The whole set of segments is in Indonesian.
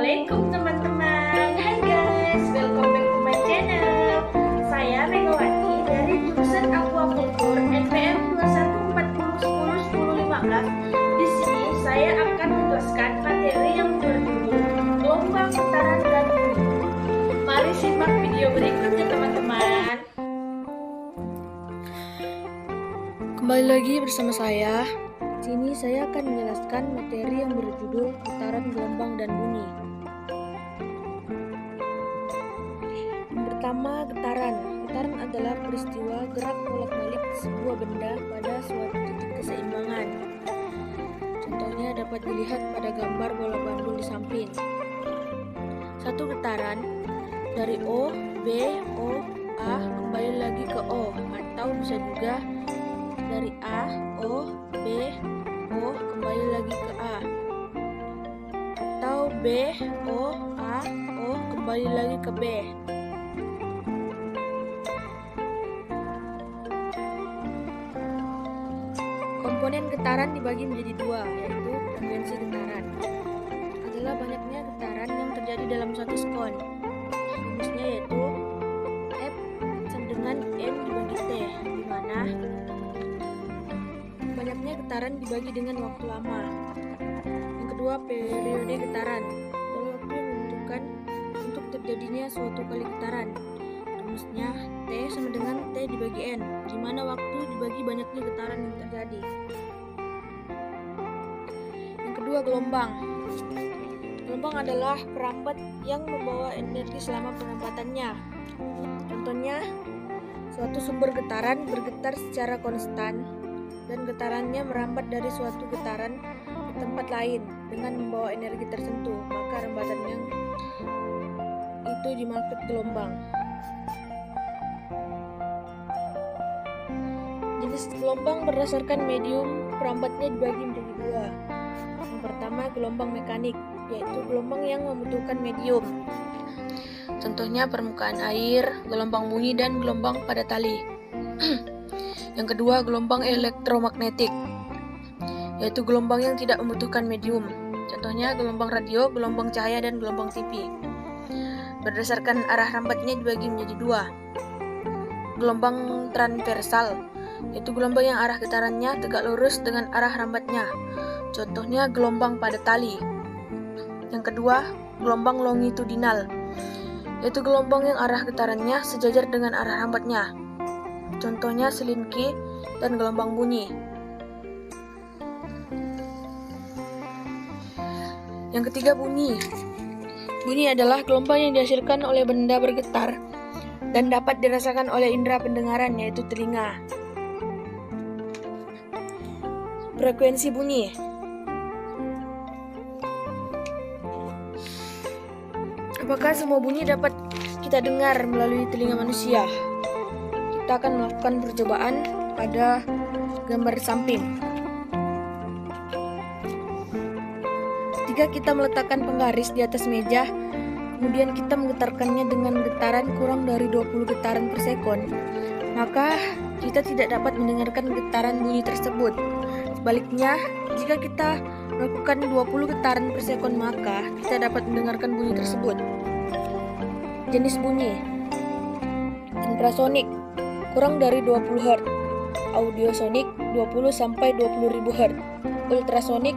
Assalamualaikum teman-teman. Hai guys, welcome back to my channel. Saya Megawati dari jurusan Aquacultur NPM 2140101015. Di sini saya akan menjelaskan materi yang berjudul gelombang, getaran, dan bunyi. Mari simak video berikutnya teman-teman. Kembali lagi bersama saya. Sini saya akan menjelaskan materi yang berjudul getaran, gelombang, dan bunyi. Yang pertama, getaran. Getaran adalah peristiwa gerak bolak-balik sebuah benda pada suatu titik keseimbangan. Contohnya dapat dilihat pada gambar bola bandul di samping. Satu getaran dari O, B, O, A kembali lagi ke O, atau bisa juga dari A, O, B, O kembali lagi ke A, atau B, O, A, O kembali lagi ke B. Komponen getaran dibagi menjadi dua, yaitu frekuensi getaran. Adalah banyaknya getaran yang terjadi dalam suatu sekon. Rumusnya yaitu F sama dengan M dibagi T, di mana banyaknya getaran dibagi dengan waktu lama. Yang kedua, periode getaran. Adalah waktu yang menentukan untuk terjadinya suatu kali getaran. Rumusnya T sama dengan T dibagi N, di mana waktu dibagi banyaknya getaran yang terjadi. Yang kedua, gelombang. Gelombang adalah perambat yang membawa energi selama perambatannya. Contohnya, suatu sumber getaran bergetar secara konstan dan getarannya merambat dari suatu getaran ke tempat lain dengan membawa energi tertentu, maka rambatan yang itu dimaksud gelombang. Jenis gelombang berdasarkan medium perambatnya dibagi menjadi dua. Yang pertama, gelombang mekanik, yaitu gelombang yang membutuhkan medium. Contohnya permukaan air, gelombang bunyi, dan gelombang pada tali. Yang kedua, gelombang elektromagnetik, yaitu gelombang yang tidak membutuhkan medium. Contohnya gelombang radio, gelombang cahaya, dan gelombang TV. Berdasarkan arah rambatnya dibagi menjadi dua. Gelombang transversal, yaitu gelombang yang arah getarannya tegak lurus dengan arah rambatnya. Contohnya gelombang pada tali. Yang kedua, gelombang longitudinal, yaitu gelombang yang arah getarannya sejajar dengan arah rambatnya. Contohnya selinki dan gelombang bunyi. Yang ketiga, bunyi. Bunyi adalah gelombang yang dihasilkan oleh benda bergetar dan dapat dirasakan oleh indera pendengaran, yaitu telinga. Frekuensi bunyi. Apakah semua bunyi dapat kita dengar melalui telinga manusia? Kita akan melakukan percobaan pada gambar samping. Ketika kita meletakkan penggaris di atas meja, kemudian kita menggetarkannya dengan getaran kurang dari 20 getaran per sekon, maka kita tidak dapat mendengarkan getaran bunyi tersebut. Sebaliknya, jika kita melakukan 20 getaran per sekon, maka kita dapat mendengarkan bunyi tersebut. Jenis bunyi: infrasonik kurang dari 20 Hz, audiosonik 20 sampai 20.000 Hz, ultrasonik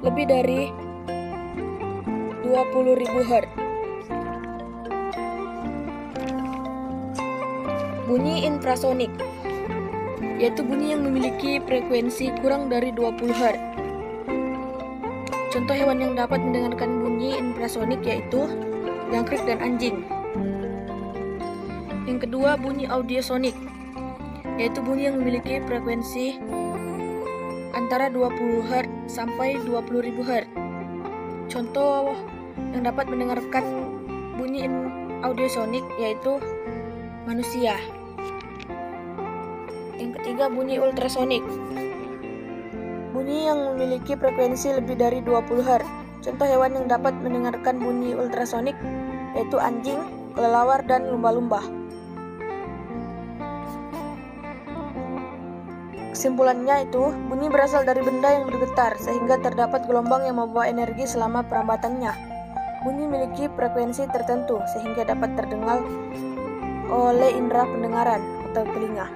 lebih dari 20.000 Hz. Bunyi infrasonik, yaitu bunyi yang memiliki frekuensi kurang dari 20 Hz. Contoh hewan yang dapat mendengarkan bunyi infrasonik yaitu jangkrik dan anjing. Yang kedua, bunyi audiosonik, yaitu bunyi yang memiliki frekuensi antara 20 Hz sampai 20.000 Hz. Contoh yang dapat mendengarkan bunyi audiosonik yaitu manusia. Yang ketiga, bunyi ultrasonik, bunyi yang memiliki frekuensi lebih dari 20 Hz. Contoh hewan yang dapat mendengarkan bunyi ultrasonik yaitu anjing, kelelawar, dan lumba-lumba. Kesimpulannya itu, bunyi berasal dari benda yang bergetar, sehingga terdapat gelombang yang membawa energi selama perambatannya. Bunyi memiliki frekuensi tertentu sehingga dapat terdengar oleh indera pendengaran atau telinga.